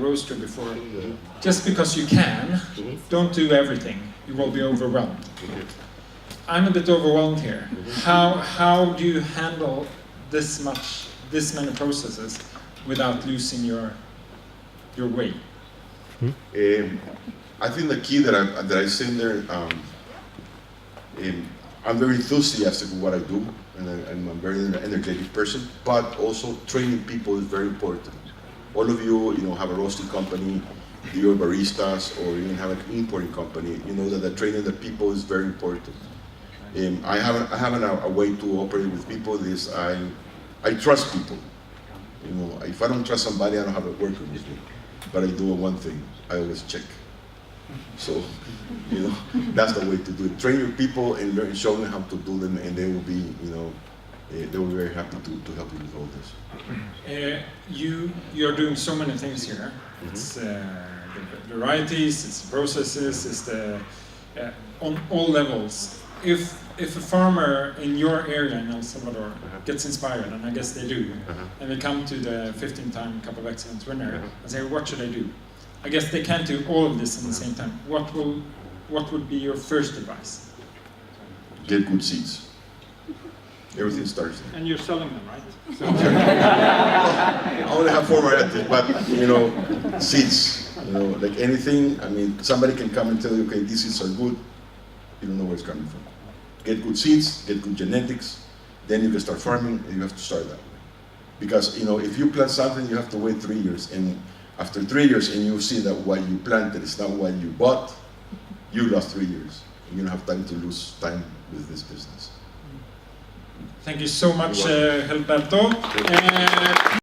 roaster before. Just because you can, don't do everything. You will be overwhelmed. I'm a bit overwhelmed here. How do you handle this many processes without losing your way? I think the key that I say in there, I'm very enthusiastic with what I do, and I'm a very energetic person. But also training people is very important. All of you, have a roasting company, you're baristas, or even have an importing company. You know that the training the people is very important. I have a way to operate with people. I trust people. If I don't trust somebody, I don't have a worker with me. But I do one thing: I always check. So, that's the way to do it. Train your people and show them how to do them, and they will be, they will be very happy to help you with all this. You're doing so many things here. It's the varieties, it's the processes, it's the on all levels. If a farmer in your area in El Salvador gets inspired, and I guess they do, and they come to the 15-time Cup of Excellence winner and say, "What should I do?" I guess they can't do all of this at the same time. What would be your first advice? Get good seeds. Everything starts there. And you're selling them, right? I only have 4 varieties, but seeds. Like anything. I mean, somebody can come and tell you, "Okay, these seeds are good." You don't know where it's coming from. Get good seeds, get good genetics, then you can start farming, and you have to start that way. Because if you plant something, you have to wait 3 years, and after 3 years, and you see that what you planted is not what you bought, you lost 3 years. And you don't have time to lose time with this business. Thank you so much, Gilberto.